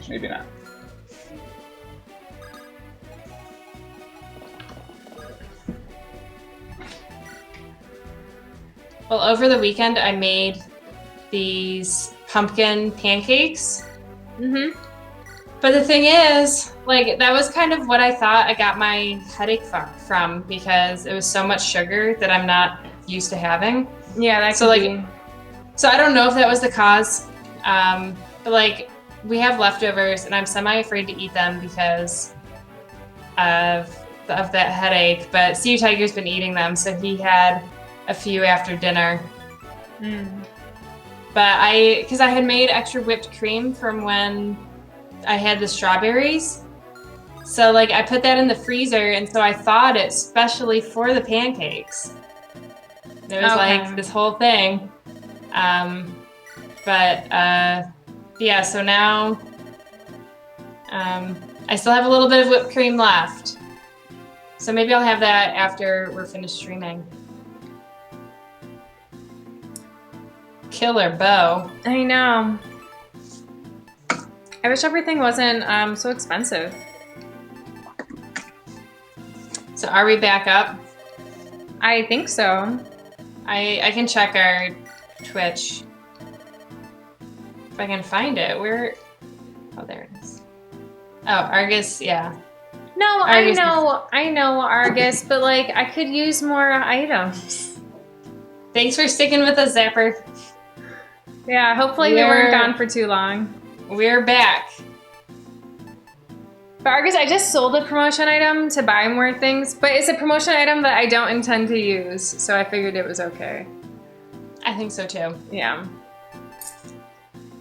maybe not. Well, over the weekend, I made these pumpkin pancakes. Mm-hmm. But the thing is, like, that was kind of what I thought I got my headache from because it was so much sugar that I'm not used to having. Yeah, that So, could like, be. so I don't know if that was the cause. But, like, we have leftovers, and I'm semi-afraid to eat them because of that headache. But Sea Tiger's been eating them, so he had a few after dinner. But because I had made extra whipped cream from when I had the strawberries. So like I put that in the freezer, and so I thawed it specially for the pancakes. It was like this whole thing. Yeah, so now I still have a little bit of whipped cream left. So maybe I'll have that after we're finished streaming. Killer bow. I know. I wish everything wasn't so expensive. So are we back up? I think so. I can check our Twitch. If I can find it. Where? Oh, there it is. Oh, Argus, yeah. No, Argus I know Argus, but like I could use more items. Thanks for sticking with us, Zapper. Yeah, hopefully we weren't gone for too long. We're back. But Argus, I just sold a promotion item to buy more things, but it's a promotion item that I don't intend to use, so I figured it was okay. I think so too. Yeah.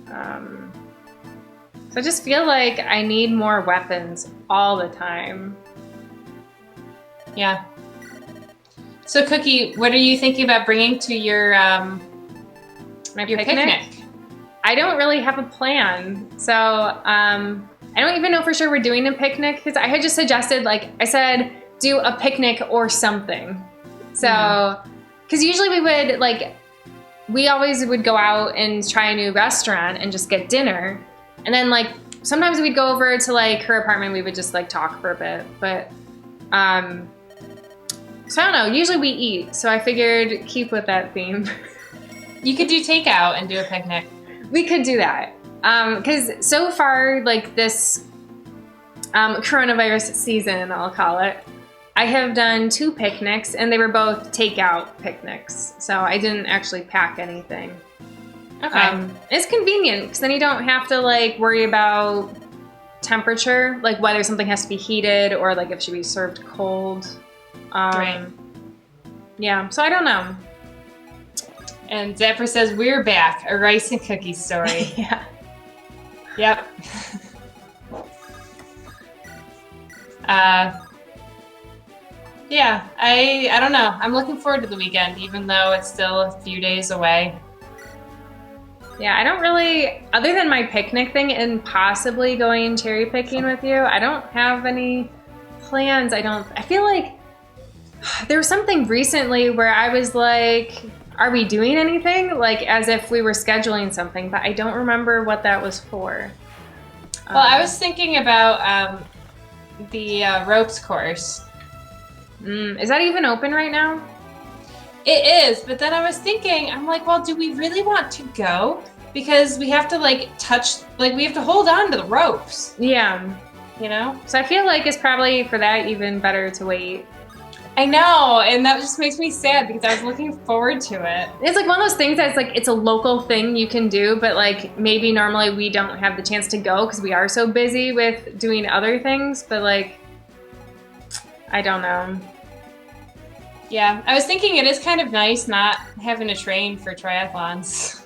So I just feel like I need more weapons all the time. Yeah. So Cookie, what are you thinking about bringing to your picnic? I don't really have a plan. So I don't even know for sure we're doing a picnic because I had just suggested, like I said, do a picnic or something. So, because usually we always would go out and try a new restaurant and just get dinner. And then like sometimes we'd go over to like her apartment, we would just like talk for a bit. But so I don't know, usually we eat. So I figured keep with that theme. You could do takeout and do a picnic. We could do that. Because so far, like this coronavirus season, I'll call it, I have done 2 picnics and they were both takeout picnics. So I didn't actually pack anything. Okay. It's convenient because then you don't have to like worry about temperature, like whether something has to be heated or like if it should be served cold. Right. Yeah, so I don't know. And Zapper says, we're back. A rice and cookie story. Yeah. Yep. Yeah, I don't know. I'm looking forward to the weekend, even though it's still a few days away. Yeah, I don't really, other than my picnic thing and possibly going cherry picking with you, I don't have any plans. I feel like there was something recently where I was like, are we doing anything? Like as if we were scheduling something, but I don't remember what that was for. Well, I was thinking about the ropes course. Is that even open right now? It is, but then I was thinking, I'm like, well, do we really want to go? Because we have to like we have to hold on to the ropes. Yeah. You know? So I feel like it's probably for that even better to wait. I know, and that just makes me sad because I was looking forward to it. It's like one of those things that's like, it's a local thing you can do, but like maybe normally we don't have the chance to go because we are so busy with doing other things, but like, I don't know. Yeah, I was thinking it is kind of nice not having to train for triathlons.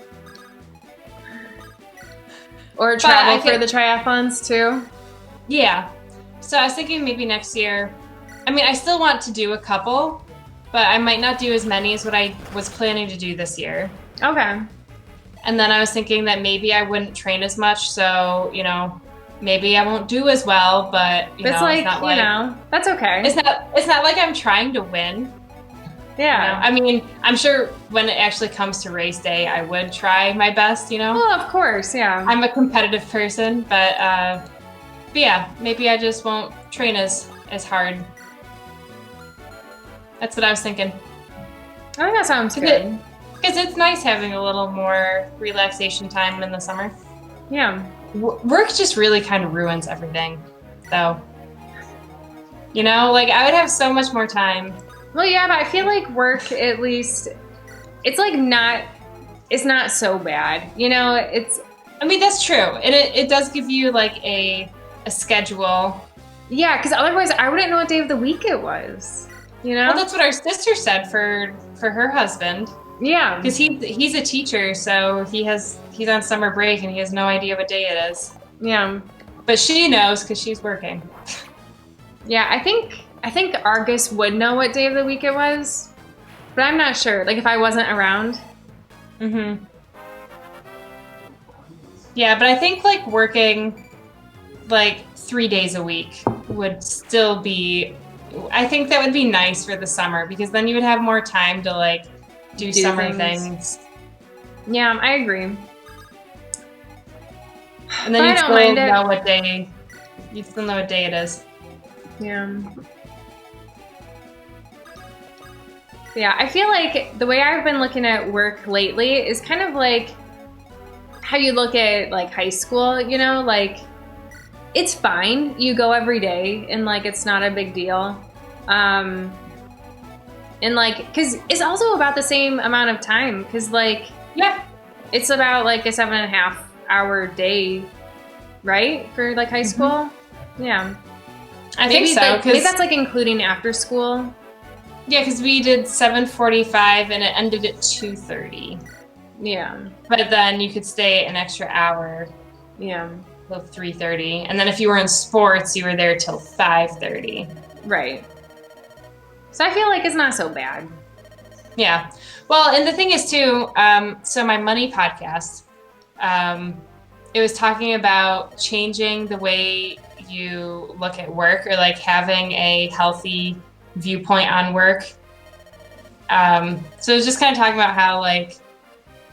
Or travel for the triathlons too. Yeah. So I was thinking maybe next year. I mean, I still want to do a couple, but I might not do as many as what I was planning to do this year. Okay. And then I was thinking that maybe I wouldn't train as much, so, you know, maybe I won't do as well, but, it's not like, you know, that's okay. It's not like I'm trying to win. Yeah. I mean, I'm sure when it actually comes to race day, I would try my best, Well, of course, yeah. I'm a competitive person, but yeah, maybe I just won't train as hard. That's what I was thinking. I think that sounds good. Because it's nice having a little more relaxation time in the summer. Yeah. Work just really kind of ruins everything, though. Like I would have so much more time. Well, yeah, but I feel like work, at least, it's like it's not so bad. I mean, that's true. And it does give you like a schedule. Yeah, because otherwise I wouldn't know what day of the week it was. Well, that's what our sister said for her husband. Yeah. Because he's a teacher, so he's on summer break and he has no idea what day it is. Yeah. But she knows because she's working. Yeah, I think Argus would know what day of the week it was, but I'm not sure. Like if I wasn't around. Mm-hmm. Yeah, but I think like working like 3 days a week would still be. I think that would be nice for the summer because then you would have more time to like do summer things. Yeah, I agree. And then you still know what day. You still know what day it is. Yeah. Yeah, I feel like the way I've been looking at work lately is kind of like how you look at like high school, like it's fine. You go every day and like it's not a big deal. And like, because it's also about the same amount of time. Because like, yeah, it's about like a 7.5 hour day, right? For like high school. Yeah. I think so. Maybe that's like including after school. Yeah, because we did 7:45 and it ended at 2:30. Yeah. But then you could stay an extra hour. Yeah. Till 3:30. And then if you were in sports, you were there till 5:30. Right. So I feel like it's not so bad. Yeah. Well, and the thing is too, so my money podcast, it was talking about changing the way you look at work or like having a healthy viewpoint on work. So it was just kind of talking about how like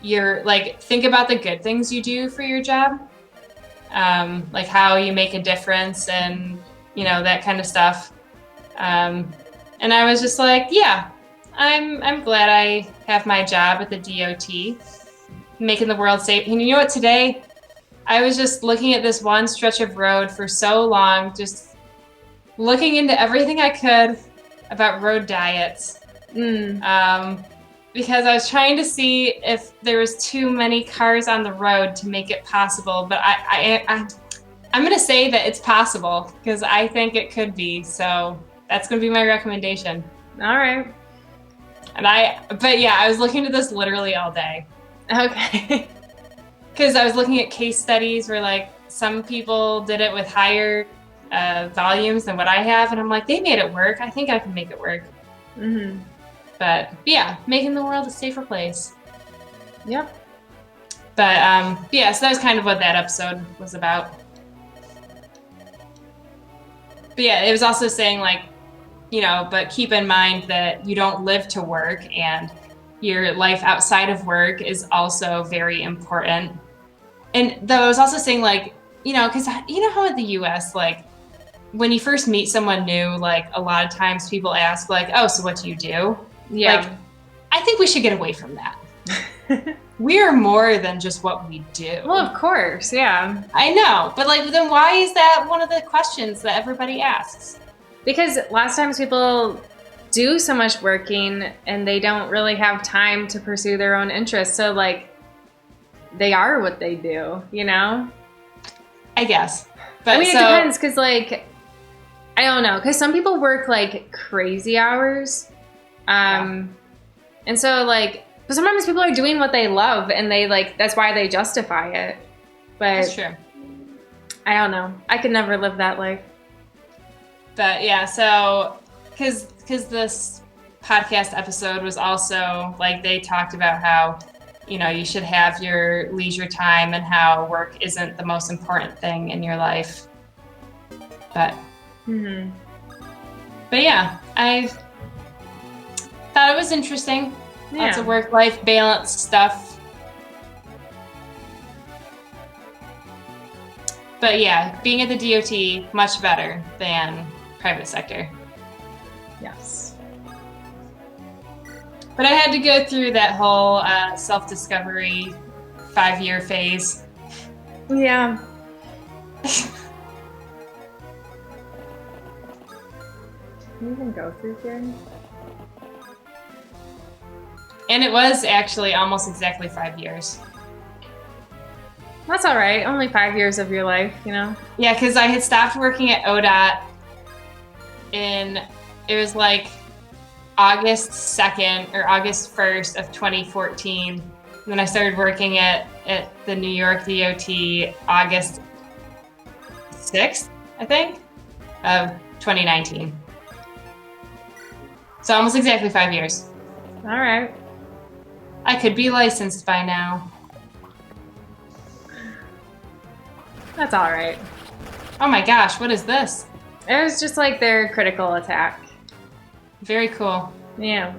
you're like, think about the good things you do for your job. Like how you make a difference and, that kind of stuff. And I was just like, yeah, I'm glad I have my job at the DOT, making the world safe. And you know what, today I was just looking at this one stretch of road for so long, just looking into everything I could about road diets. Because I was trying to see if there was too many cars on the road to make it possible. But I'm going to say that it's possible because I think it could be. So that's going to be my recommendation. All right. But yeah, I was looking at this literally all day. Okay. Because I was looking at case studies where like some people did it with higher volumes than what I have. And I'm like, they made it work. I think I can make it work. Mm-hmm. But yeah, making the world a safer place. Yep. But yeah, so that was kind of what that episode was about. But yeah, it was also saying like, but keep in mind that you don't live to work and your life outside of work is also very important. And though I was also saying like, because how in the US, like when you first meet someone new, like a lot of times people ask like, oh, so what do you do? Yeah. Like, I think we should get away from that. We are more than just what we do. Well, of course, yeah. I know, but like, then why is that one of the questions that everybody asks? Because lots of times people do so much working and they don't really have time to pursue their own interests. So like, they are what they do, I guess. But I mean, it depends because like, I don't know, because some people work like crazy hours. And so like, but sometimes people are doing what they love and they like, that's why they justify it. But that's true. I don't know. I could never live that life. But yeah, so because this podcast episode was also like, they talked about how, you should have your leisure time and how work isn't the most important thing in your life. But, mm-hmm. But yeah, thought it was interesting. Yeah. Lots of work-life balance stuff. But yeah, being at the DOT, much better than private sector. Yes. But I had to go through that whole self-discovery 5-year phase. Yeah. Can you even go through here? And it was actually almost exactly 5 years. That's all right. Only 5 years of your life, you know? Yeah, because I had stopped working at ODOT it was like August 2nd or August 1st of 2014. And then I started working at the New York DOT August 6th, I think, of 2019. So almost exactly 5 years. All right. I could be licensed by now. That's all right. Oh my gosh, what is this? It was just like their critical attack. Very cool. Yeah.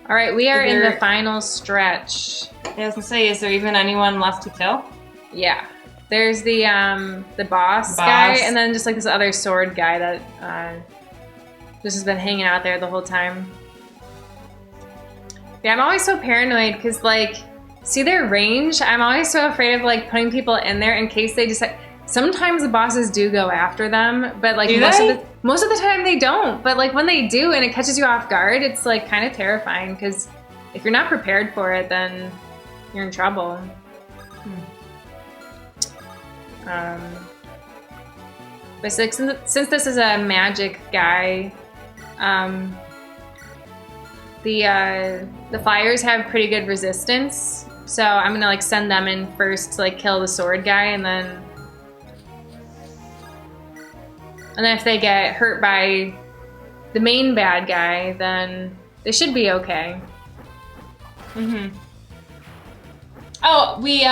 All right, we are in the final stretch. I was gonna say, is there even anyone left to kill? Yeah. There's the boss guy, and then just like this other sword guy that just has been hanging out there the whole time. Yeah, I'm always so paranoid because like, see their range? I'm always so afraid of like putting people in there in case they decide. Sometimes the bosses do go after them, but like most of the time they don't. But like when they do and it catches you off guard, it's like kind of terrifying because if you're not prepared for it, then you're in trouble. But since this is a magic guy, the flyers have pretty good resistance, so I'm gonna like send them in first to like kill the sword guy, and then if they get hurt by the main bad guy, then they should be okay. Oh, we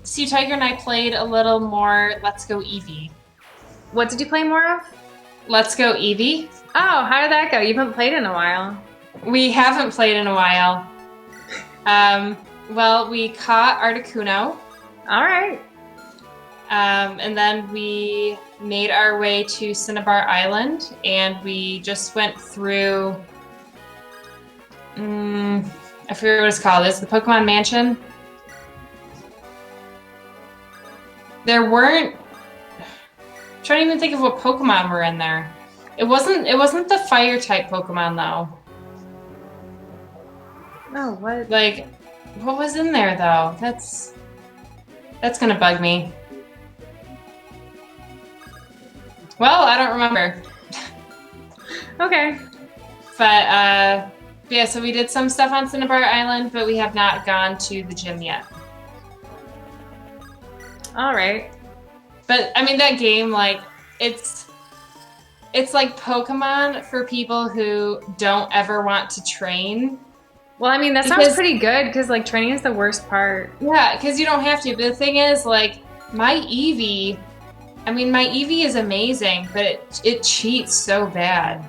Sea Tiger and I played a little more Let's Go Eevee. What did you play more of? Let's Go Eevee. Oh, how did that go? You haven't played in a while. We haven't played in a while. Well, we caught Articuno. All right. And then we made our way to Cinnabar Island, and we just went through. I forget what it's called. It's the Pokemon Mansion. There weren't. I'm trying to even think of what Pokemon were in there. It wasn't the fire type Pokemon though. No, what? Like, what was in there though? That's gonna bug me. Well, I don't remember. Okay. But yeah, so we did some stuff on Cinnabar Island, but we have not gone to the gym yet. All right. But I mean, that game, like, it's like Pokemon for people who don't ever want to train. Well, I mean, that sounds pretty good because like training is the worst part. Yeah, because you don't have to. But the thing is, like, my Eevee is amazing, but it cheats so bad.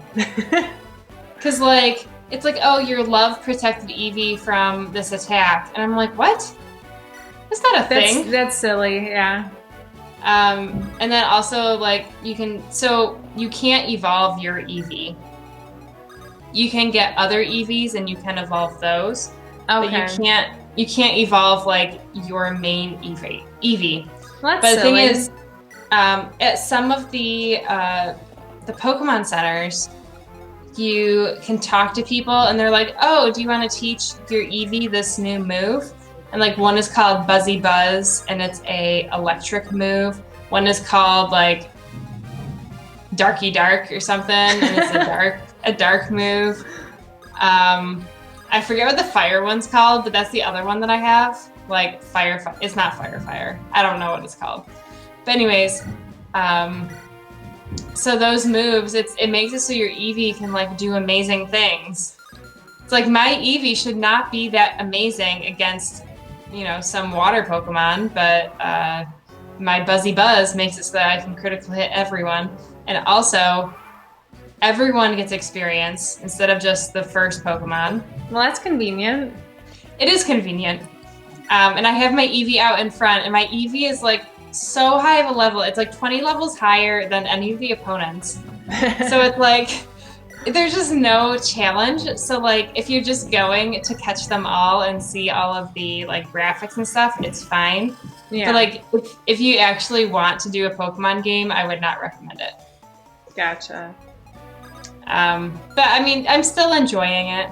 Because like, it's like, oh, your love protected Eevee from this attack, and I'm like, what? That's not a thing. That's silly, yeah. And then also, like, you can't evolve your Eevee. You can get other Eevees and you can evolve those. Okay. But you can't evolve like your main Eevee. Well, that's but the silly. thing is, at some of the Pokemon centers, you can talk to people and they're like, oh, do you want to teach your Eevee this new move? And like one is called Buzzy Buzz and it's a electric move. One is called like Darky Dark or something and it's a dark move. I forget what the fire one's called, but that's the other one that I have. Like it's not Fire. I don't know what it's called. But anyways, so those moves, it makes it so your Eevee can like do amazing things. It's like my Eevee should not be that amazing against, some water Pokemon, but my Buzzy Buzz makes it so that I can critical hit everyone. And also, everyone gets experience instead of just the first Pokemon. Well, that's convenient. It is convenient. And I have my Eevee out in front, and my Eevee is like so high of a level. It's like 20 levels higher than any of the opponents. So it's like, there's just no challenge. So like, if you're just going to catch them all and see all of the like graphics and stuff, it's fine. Yeah. But like, if you actually want to do a Pokemon game, I would not recommend it. Gotcha. But I mean, I'm still enjoying it.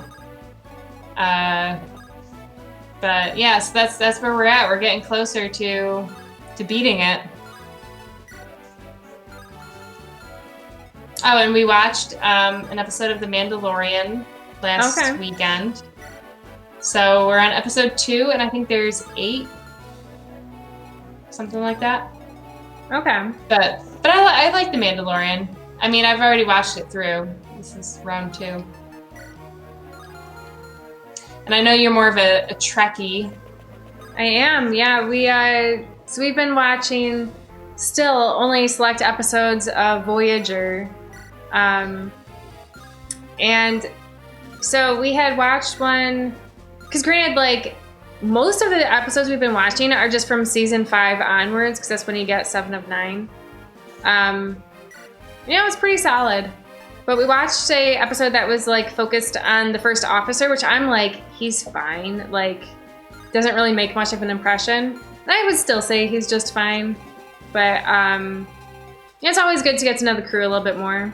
But yeah, so that's where we're at. We're getting closer to beating it. Oh, and we watched an episode of The Mandalorian last weekend. So we're on episode 2, and I think there's 8, something like that. Okay. But I like The Mandalorian. I mean, I've already watched it through. This is round 2. And I know you're more of a Trekkie. I am, yeah. So we've been watching still only select episodes of Voyager. And so we had watched one, because granted, like, most of the episodes we've been watching are just from season 5 onwards, because that's when you get 7 of 9. It was pretty solid. But we watched a episode that was like focused on the first officer, which I'm like, he's fine. Like, doesn't really make much of an impression. And I would still say he's just fine. But it's always good to get to know the crew a little bit more.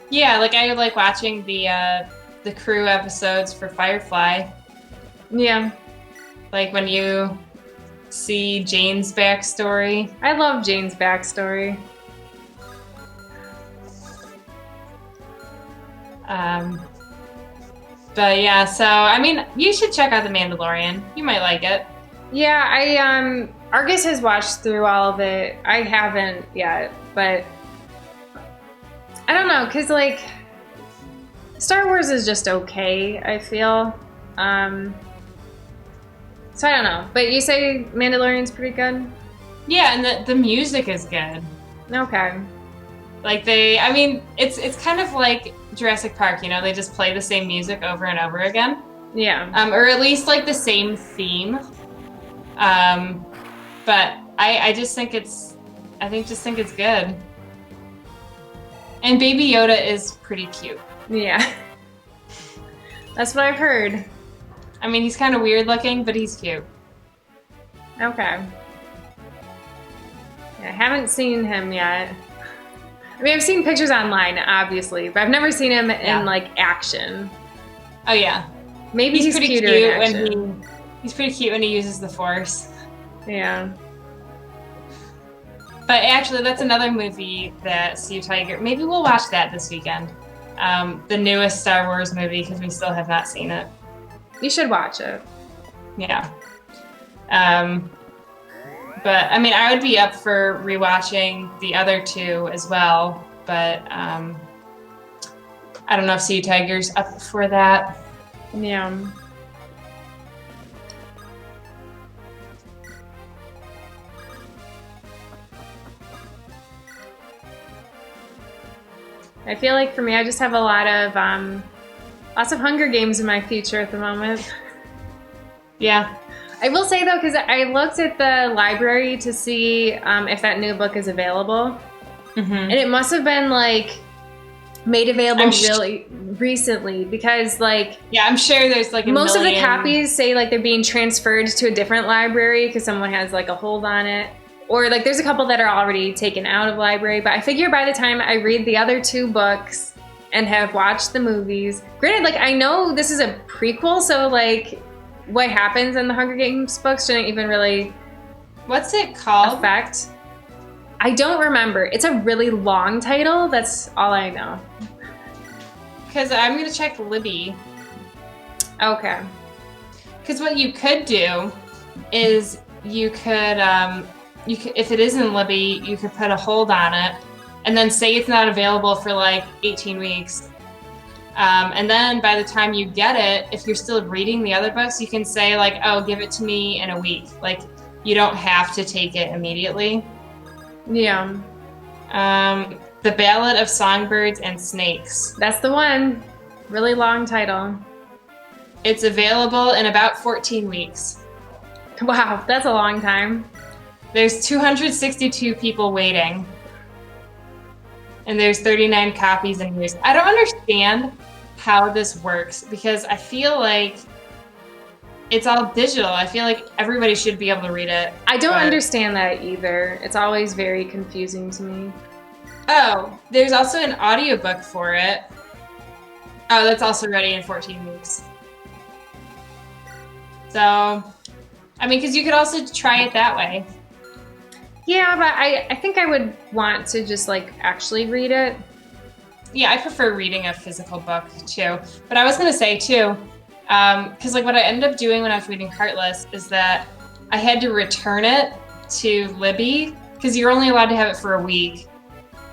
Yeah, like I like watching the crew episodes for Firefly. Yeah. Like when you see Jane's backstory. I love Jane's backstory. But yeah, so I mean, you should check out The Mandalorian. You might like it. Yeah, Argus has watched through all of it. I haven't yet, but I don't know, cause like Star Wars is just okay, I feel. So I don't know, but you say Mandalorian's pretty good? Yeah, and the music is good. Okay. Like it's kind of like Jurassic Park, you know, they just play the same music over and over again. Yeah. Or at least like the same theme. But I just think it's good. And Baby Yoda is pretty cute. Yeah. That's what I've heard. I mean, he's kind of weird looking, but he's cute. Okay. I haven't seen him yet. I mean, I've seen pictures online, obviously, but I've never seen him in like action. Oh yeah, maybe he's pretty cuter cute in action. when he's pretty cute when he uses the Force. Yeah. But actually, that's another movie that See You Tiger. Maybe we'll watch that this weekend. The newest Star Wars movie, because we still have not seen it. You should watch it. Yeah. But I mean, I would be up for rewatching the other 2 as well. But I don't know if See You Tiger's up for that. Yeah. I feel like for me, I just have a lot of lots of Hunger Games in my future at the moment. Yeah. I will say though, because I looked at the library to see if that new book is available, and it must have been like made available really recently, because like I'm sure there's like most of the copies say like they're being transferred to a different library because someone has like a hold on it, or like there's a couple that are already taken out of library. But I figure by the time I read the other 2 books and have watched the movies, granted, like I know this is a prequel, so like what happens in the Hunger Games books shouldn't even really What's it called? affect. I don't remember. It's a really long title. That's all I know. Because I'm going to check Libby. Okay. Because what you could do is you could, if it is in Libby, you could put a hold on it and then say it's not available for like 18 weeks. And then by the time you get it, if you're still reading the other books, you can say like, oh, give it to me in a week. Like, you don't have to take it immediately. Yeah. The Ballad of Songbirds and Snakes. That's the one. Really long title. It's available in about 14 weeks. Wow, that's a long time. There's 262 people waiting. And there's 39 copies in use. I don't understand how this works because I feel like it's all digital. I feel like everybody should be able to read it. I don't understand that either. It's always very confusing to me. Oh, there's also an audiobook for it. Oh, that's also ready in 14 weeks. So, I mean, because you could also try it that way. Yeah, but I think I would want to just like actually read it. Yeah, I prefer reading a physical book too. But I was going to say too, because like what I ended up doing when I was reading Heartless is that I had to return it to Libby because you're only allowed to have it for a week.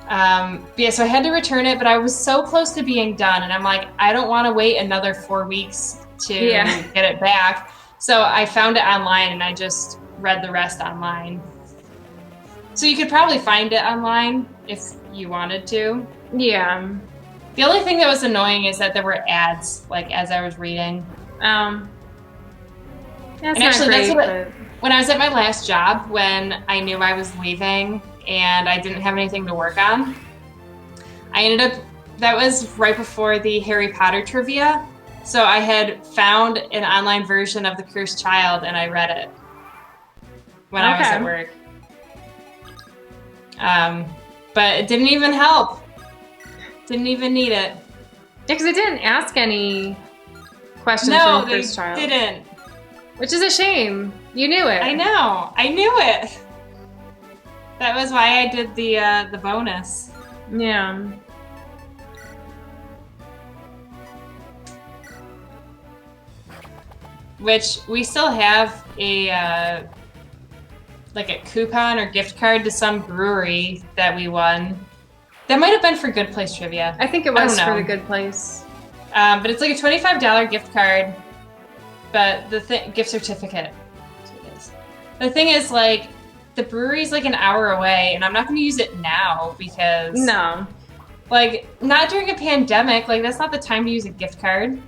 Yeah, so I had to return it, but I was so close to being done, and I'm like, I don't want to wait another 4 weeks to get it back. So I found it online, and I just read the rest online. So you could probably find it online if you wanted to. Yeah. The only thing that was annoying is that there were ads, like, as I was reading. That's and not actually, great, that's when I was at my last job, when I knew I was leaving and I didn't have anything to work on, I ended up, that was right before the Harry Potter trivia. So I had found an online version of The Cursed Child and I read it when I was at work. But it didn't even help. Didn't even need it. Yeah, because it didn't ask any questions from the Cursed Child. No, they didn't. Which is a shame. You knew it. I know. I knew it. That was why I did the bonus. Yeah. Which we still have a like a coupon or gift card to some brewery that we won. That might have been for Good Place Trivia. I think it was for the Good Place. But it's like a $25 gift card, but gift certificate. That's what it is. The thing is, like, the brewery's like an hour away, and I'm not going to use it now because like, not during a pandemic. Like, that's not the time to use a gift card.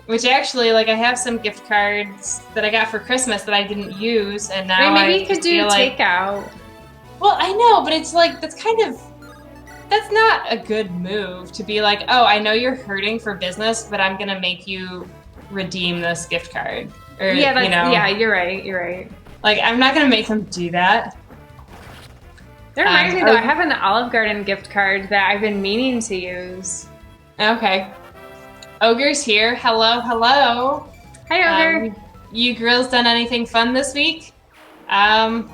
Which actually, like, I have some gift cards that I got for Christmas that I didn't use, and now maybe you could do takeout. Well, I know, but it's like, that's not a good move to be like, oh, I know you're hurting for business, but I'm gonna make you redeem this gift card. Or, yeah, you're right. Like, I'm not gonna make them do that. That reminds me, though, I have an Olive Garden gift card that I've been meaning to use. Okay. Ogre's here. Hello. Hi, Ogre. You girls done anything fun this week? I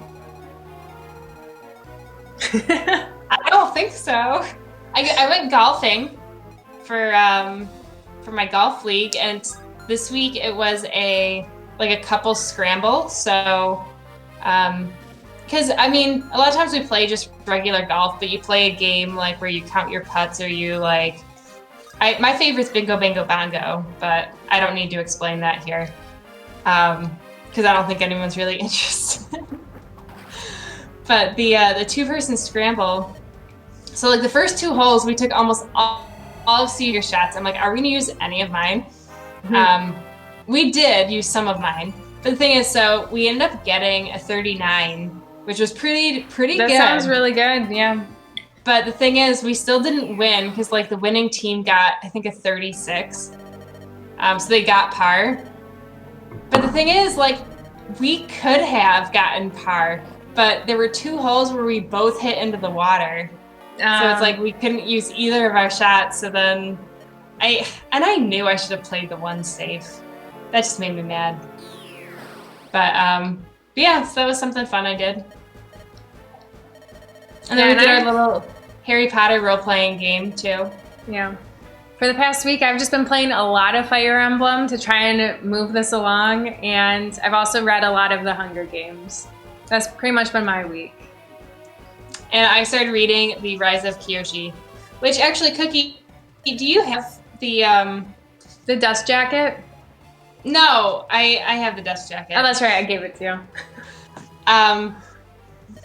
don't think so. I went golfing for my golf league, and this week it was a couple scramble. So, because I mean, a lot of times we play just regular golf, but you play a game like where you count your putts, or you like. My favorite's Bingo Bango Bongo, but I don't need to explain that here, because I don't think anyone's really interested. But the two-person scramble, so like the first 2 holes, we took almost all of Cedar's shots. I'm like, are we gonna use any of mine? Mm-hmm. We did use some of mine, but the thing is, so we ended up getting a 39, which was pretty good. That sounds really good, yeah. But the thing is, we still didn't win because like the winning team got, I think, a 36. So they got par. But the thing is, like, we could have gotten par, but there were 2 holes where we both hit into the water. So it's like we couldn't use either of our shots. So then I knew I should have played the one safe. That just made me mad. But yeah, so that was something fun I did. And then we did our little Harry Potter role-playing game, too. Yeah. For the past week, I've just been playing a lot of Fire Emblem to try and move this along, and I've also read a lot of the Hunger Games. That's pretty much been my week. And I started reading The Rise of Kyoshi, which actually, Cookie, do you have the dust jacket? No, I have the dust jacket. Oh, that's right. I gave it to you.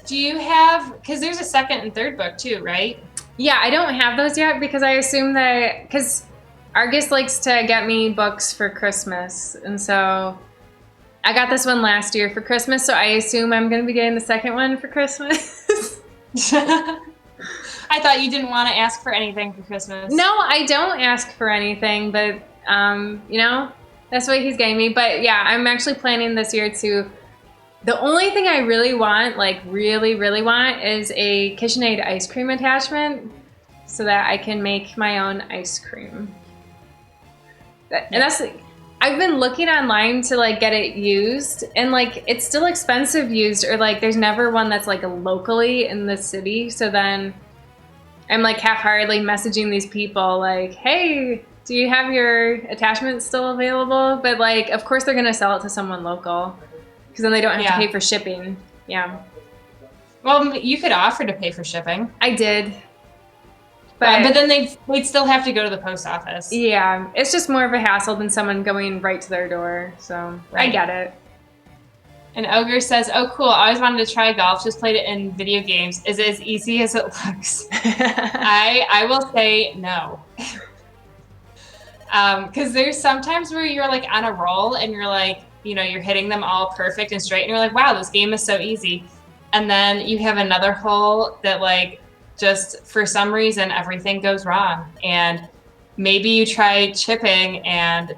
Do you have, because there's a second and third book too, right? Yeah, I don't have those yet because I assume that because Argus likes to get me books for Christmas, and so I got this one last year for Christmas, so I assume I'm going to be getting the second one for Christmas. I thought you didn't want to ask for anything for Christmas. No, I don't ask for anything, but you know, that's what he's getting me. But yeah, I'm actually planning this year to. The only thing I really want, like really, really want, is a KitchenAid ice cream attachment so that I can make my own ice cream. And that's, I've been looking online to like get it used, and like it's still expensive used, or like there's never one that's like locally in the city. So then I'm like half-heartedly messaging these people like, hey, do you have your attachment still available? But like, of course they're gonna sell it to someone local because then they don't have to pay for shipping. Yeah. Well, you could offer to pay for shipping. I did. But then they'd still have to go to the post office. Yeah, it's just more of a hassle than someone going right to their door. So I get it. And Ogre says, oh, cool. I always wanted to try golf. Just played it in video games. Is it as easy as it looks? I will say no. Because there's sometimes where you're like on a roll and you're like, you know, you're hitting them all perfect and straight. And you're like, wow, this game is so easy. And then you have another hole that like just for some reason everything goes wrong. And maybe you try chipping and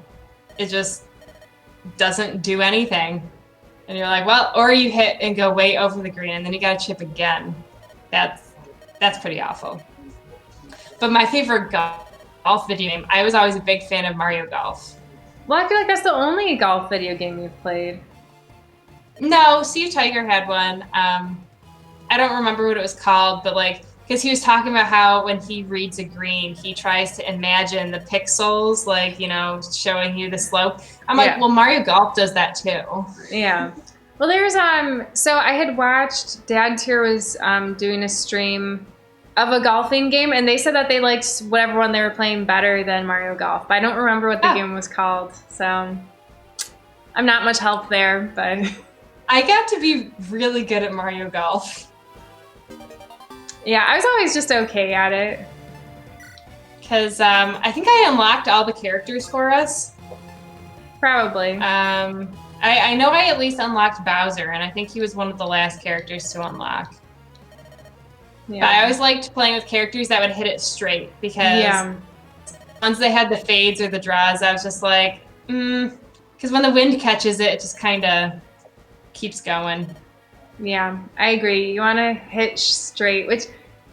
it just doesn't do anything. And you're like, well, or you hit and go way over the green and then you got to chip again. That's pretty awful. But my favorite golf video game, I was always a big fan of Mario Golf. Well, I feel like that's the only golf video game you've played. No, Steve Tiger had one. I don't remember what it was called, but like, because he was talking about how when he reads a green, he tries to imagine the pixels, like, you know, showing you the slope. I'm like, well, Mario Golf does that too. Yeah. Well, there's, so I had watched, Dad Tier was doing a stream of a golfing game, and they said that they liked whatever one they were playing better than Mario Golf. But I don't remember what the game was called, so I'm not much help there, but... I got to be really good at Mario Golf. Yeah, I was always just okay at it. Because I think I unlocked all the characters for us. Probably. I know I at least unlocked Bowser, and I think he was one of the last characters to unlock. Yeah. But I always liked playing with characters that would hit it straight, because once they had the fades or the draws, I was just like, because when the wind catches it, it just kind of keeps going. Yeah, I agree. You want to hit straight, which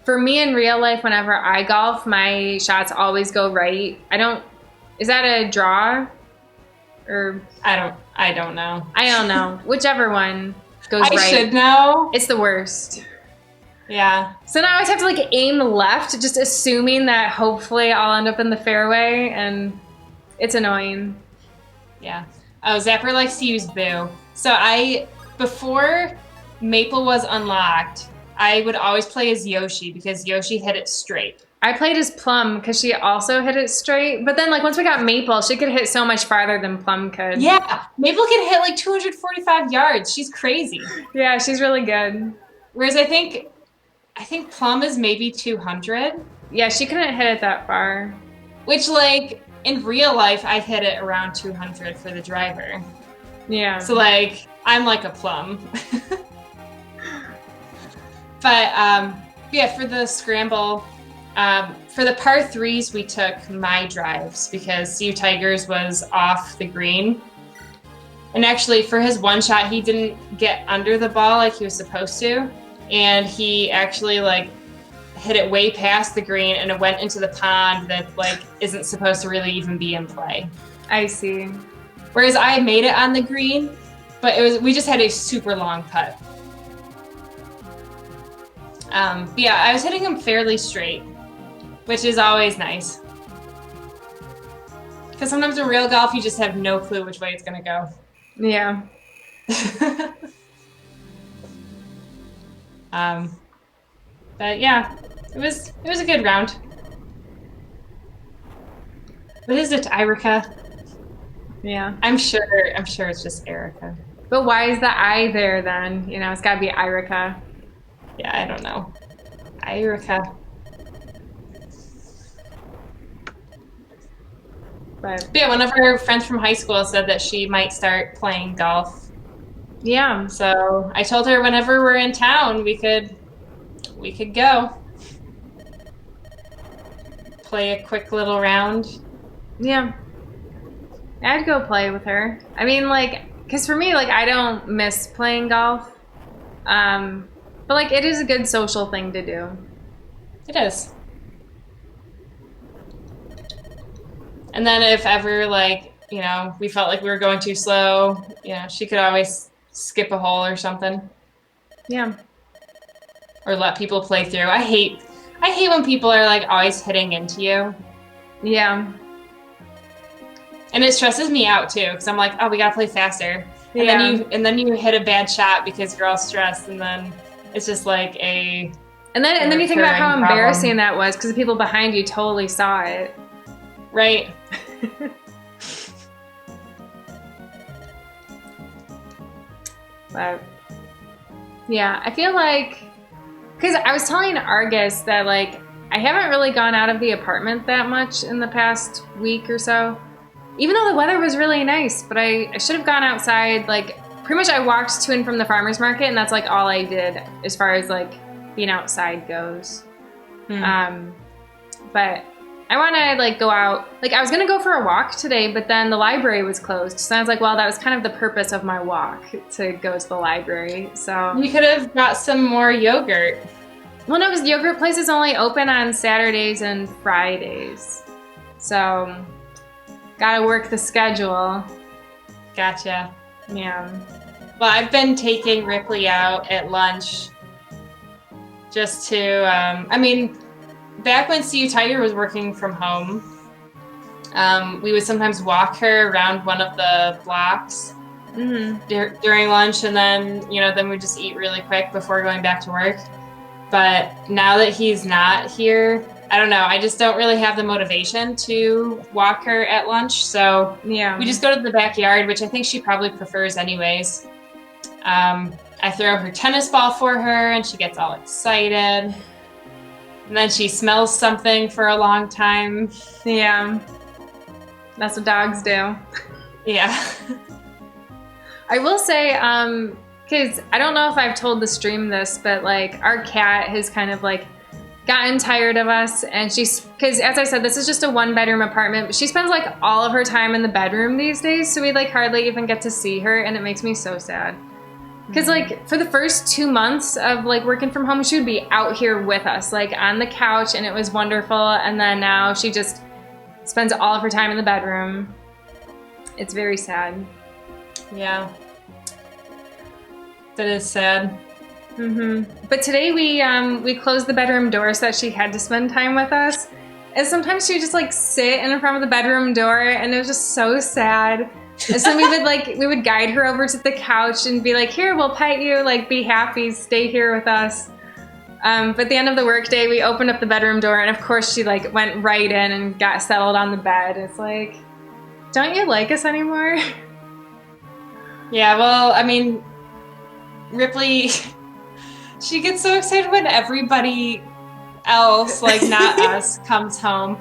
for me in real life, whenever I golf, my shots always go right. Is that a draw? Or I don't know. I don't know. Whichever one goes right. I should know. It's the worst. Yeah. So now I always have to like aim left, just assuming that hopefully I'll end up in the fairway, and it's annoying. Yeah. Oh, Zapper likes to use Boo. So before Maple was unlocked, I would always play as Yoshi because Yoshi hit it straight. I played as Plum because she also hit it straight. But then like once we got Maple, she could hit so much farther than Plum could. Yeah. Maple can hit like 245 yards. She's crazy. Yeah, she's really good. Whereas I think Plum is maybe 200. Yeah, she couldn't hit it that far. Which like in real life, I hit it around 200 for the driver. Yeah. So like I'm like a Plum. But yeah, for the scramble, for the par threes, we took my drives because Sea Tigers was off the green. And actually, for his one shot, he didn't get under the ball like he was supposed to. And he actually like hit it way past the green, and it went into the pond that like isn't supposed to really even be in play. I see. Whereas I made it on the green, but we just had a super long putt. But yeah, I was hitting him fairly straight, which is always nice. Because sometimes in real golf, you just have no clue which way it's going to go. Yeah. But yeah, it was a good round. What is it, Erica? Yeah. I'm sure it's just Erica. But why is the I there then? You know, it's got to be Erica. Yeah, I don't know. Hi, Erica. But Yeah, one of our friends from high school said that she might start playing golf. yeah, So I told her whenever we're in town, we could go play a quick little round. yeah, I'd go play with her. I mean, like, because for me, like, I don't miss playing golf. Um, but like, it is a good social thing to do. It is. And then if ever like, we felt like we were going too slow, she could always skip a hole or something Yeah, or let people play through. I hate when people are like always hitting into you. yeah, And it stresses me out too because I'm like, "Oh, we got to play faster." And then yeah. you hit a bad shot because you're all stressed and then it's just like And then you think about how recurring embarrassing problem. that was because the people behind you totally saw it. Right? But yeah, I feel like because I was telling Argus that like I haven't really gone out of the apartment that much in the past week or so. Even though the weather was really nice, but I should have gone outside. Like pretty much I walked to and from the farmer's market and that's like all I did as far as like being outside goes. But I want to like go out. Like I was gonna go for a walk today, but then the library was closed. So I was like, well, that was kind of the purpose of my walk to go to the library. So You could have got some more yogurt. well, no, because the yogurt place is only open on Saturdays and Fridays. So gotta work the schedule. Gotcha. Yeah. Well, I've been taking Ripley out at lunch just to, back when CU Tiger was working from home, we would sometimes walk her around one of the blocks during lunch, and then we'd just eat really quick before going back to work. But now that he's not here, I don't know. I just don't really have the motivation to walk her at lunch. So Yeah. we just go to the backyard, which I think she probably prefers anyways. I throw her tennis ball for her and she gets all excited. And then she smells something for a long time. Yeah. That's what dogs do. Yeah. I will say, because I don't know if I've told the stream this, but like our cat has kind of like gotten tired of us, and because as I said, this is just a 1-bedroom apartment, but she spends like all of her time in the bedroom these days, so we like hardly even get to see her, and it makes me so sad. Because like for the first 2 months of like working from home, she would be out here with us, like on the couch, and it was wonderful. And then now she just spends all of her time in the bedroom. It's very sad. Yeah. That is sad. But today we closed the bedroom door so that she had to spend time with us. And sometimes she would just like sit in front of the bedroom door, and it was just so sad. And so we would guide her over to the couch and be like, "Here, we'll pet you. Like, be happy. Stay here with us." But at the end of the workday, we opened up the bedroom door, and of course, she like went right in and got settled on the bed. It's like, don't you like us anymore? Yeah, well, I mean, Ripley, she gets so excited when everybody else, like not us, comes home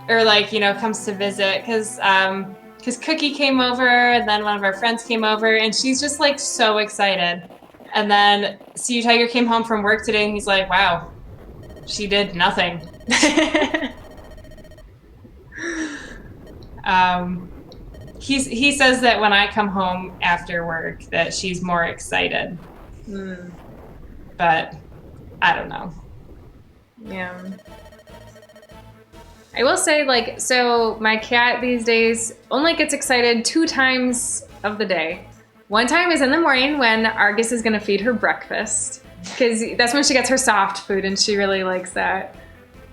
or like, comes to visit. Because Cookie came over and then one of our friends came over and she's just like so excited. And then CU Tiger came home from work today and he's like, wow, she did nothing. He says that when I come home after work that she's more excited. But I don't know. Yeah. I will say, like, so my cat these days only gets excited 2 times of the day. One time is in the morning when Argus is going to feed her breakfast, because that's when she gets her soft food and she really likes that.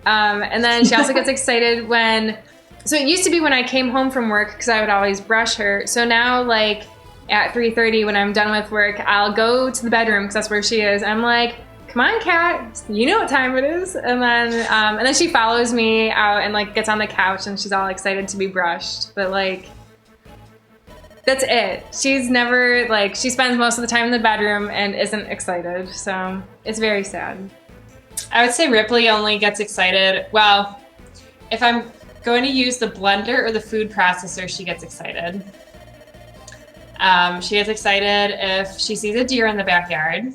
And then she also gets excited so it used to be when I came home from work because I would always brush her. So now, like, at 3:30 when I'm done with work, I'll go to the bedroom because that's where she is. I'm like, come on, cat, you know what time it is. And then she follows me out and like gets on the couch and she's all excited to be brushed. But like, That's it. She's never, like, she spends most of the time in the bedroom and isn't excited. So it's very sad. I would say Ripley only gets excited. Well, if I'm going to use the blender or the food processor, she gets excited. She gets excited if she sees a deer in the backyard.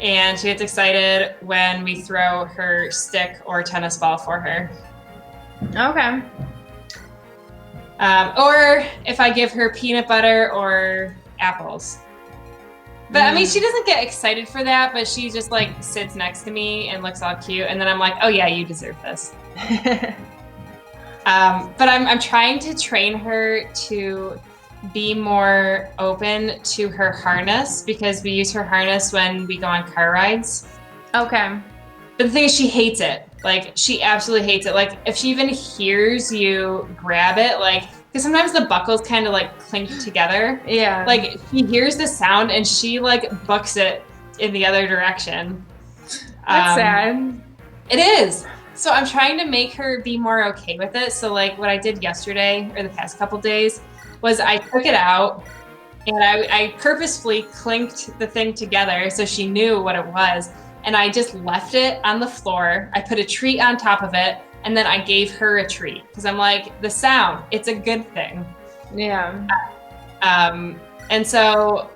And she gets excited when we throw her stick or tennis ball for her. Okay. Or if I give her peanut butter or apples. But I mean, she doesn't get excited for that, but she just like sits next to me and looks all cute. And then I'm like, oh yeah, you deserve this. But I'm trying to train her to be more open to her harness because we use her harness when we go on car rides. Okay. But the thing is, she hates it. Like, she absolutely hates it. Like, if she even hears you grab it, like, because sometimes the buckles kind of like clink together. Yeah. Like, she hears the sound and she like books it in the other direction. That's sad. It is. So I'm trying to make her be more okay with it. So like what I did yesterday or the past couple days was I took it out and I purposefully clinked the thing together so she knew what it was. And I just left it on the floor. I put a treat on top of it and then I gave her a treat because I'm like, the sound, it's a good thing. Yeah. And so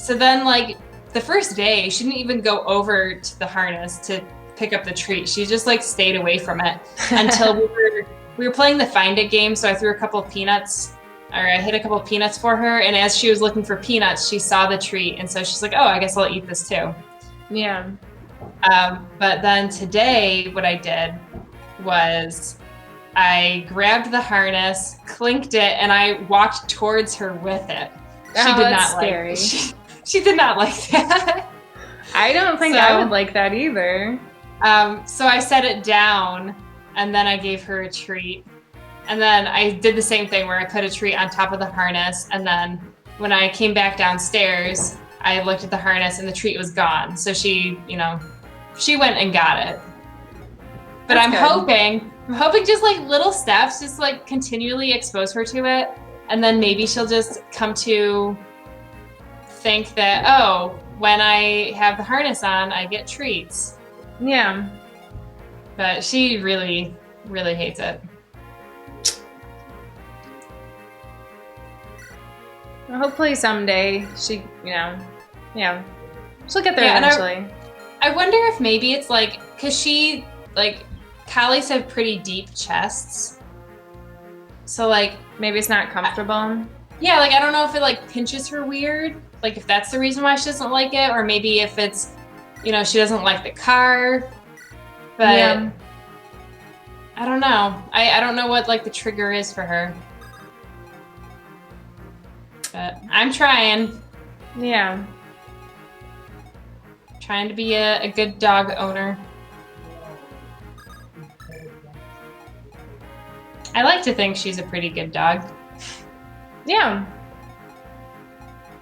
then like the first day, she didn't even go over to the harness to pick up the treat. She just like stayed away from it until we were playing the Find It game. So I threw a couple of peanuts, or I hit a couple of peanuts for her. And as she was looking for peanuts, she saw the treat. And so she's like, oh, I guess I'll eat this too. Yeah. But then today, what I did was I grabbed the harness, clinked it, and I walked towards her with it. She did not scary. like. She did not like that. I don't think I would like that either. So I set it down, and then I gave her a treat. And then I did the same thing where I put a treat on top of the harness, and then when I came back downstairs, I looked at the harness and the treat was gone. So she, she went and got it. But I'm hoping just like little steps, just like continually expose her to it. And then maybe she'll just come to think that, oh, when I have the harness on, I get treats. Yeah. But she really, really hates it. Well, hopefully someday she, she'll get there eventually. I wonder if maybe it's like, because she, like, collies have pretty deep chests. So, like, maybe it's not comfortable. Yeah, like, I don't know if it, like, pinches her weird. Like, if that's the reason why she doesn't like it. Or maybe if it's, she doesn't like the car. But yeah. I don't know. I don't know what, like, the trigger is for her. But I'm trying. Yeah. Trying to be a good dog owner. I like to think she's a pretty good dog. Yeah.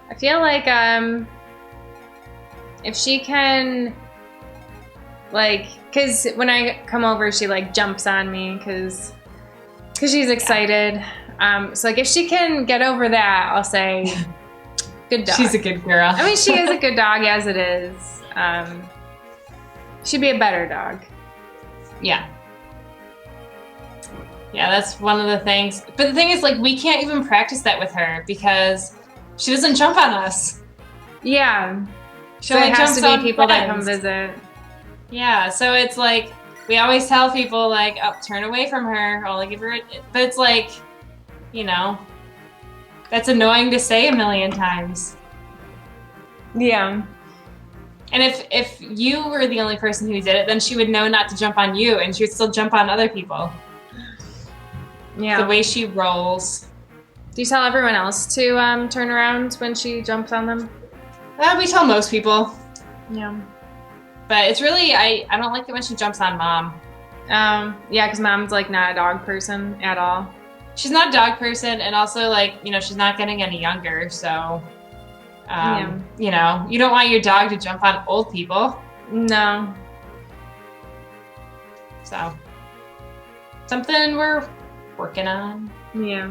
I feel like if she can, like, because when I come over, she like jumps on me because she's excited. So like if she can get over that, I'll say good dog. She's a good girl. I mean, she is a good dog as it is. She'd be a better dog. Yeah. Yeah, that's one of the things. But the thing is, like, we can't even practice that with her because she doesn't jump on us. Yeah. She only has to be people friends that come visit. Yeah, so it's like, we always tell people, like, oh, turn away from her, only give her but it's like, that's annoying to say a million times. Yeah. And if you were the only person who did it, then she would know not to jump on you, and she would still jump on other people. Yeah. The way she rolls. Do you tell everyone else to turn around when she jumps on them? We tell most people. Yeah. But it's really, I don't like it when she jumps on Mom. Yeah, because Mom's like not a dog person at all. She's not a dog person, and also like, she's not getting any younger, so you don't want your dog to jump on old people. No. So something we're working on. Yeah.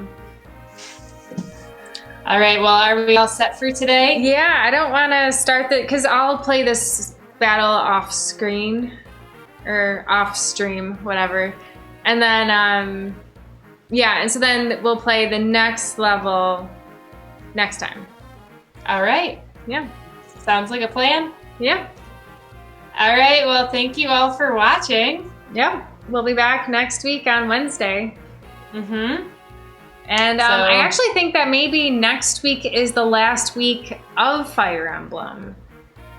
All right. Well, are we all set for today? Yeah, I don't want to start because I'll play this battle off screen or off stream, whatever. And then, yeah, and so then we'll play the next level next time. All right. Yeah. Sounds like a plan. Yeah. All right. Well, thank you all for watching. Yep. We'll be back next week on Wednesday. Mm-hmm. And I actually think that maybe next week is the last week of Fire Emblem.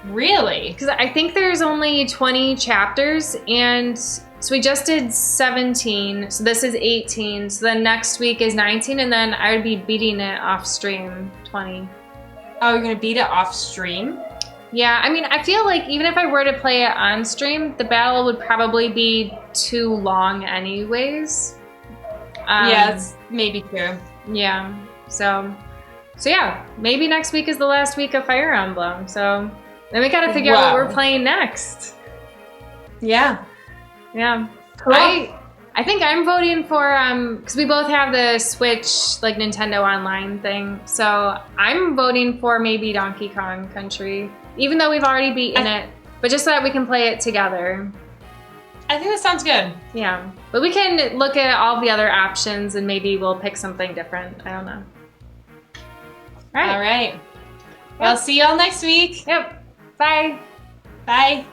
Really? Because I think there's only 20 chapters, and so we just did 17, so this is 18, so then next week is 19, and then I would be beating it off stream 20. Oh, you're going to beat it off stream? Yeah, I mean, I feel like even if I were to play it on stream, the battle would probably be too long anyways. Yeah, it's maybe true. Yeah, so yeah, maybe next week is the last week of Fire Emblem, so then we gotta figure out what we're playing next. Yeah. Yeah. Cool. I think I'm voting for, because we both have the Switch, like, Nintendo Online thing, so I'm voting for maybe Donkey Kong Country, even though we've already beaten it, but just so that we can play it together. I think that sounds good. Yeah. But we can look at all the other options and maybe we'll pick something different. I don't know. All right. Well, see y'all next week. Yep. Bye. Bye.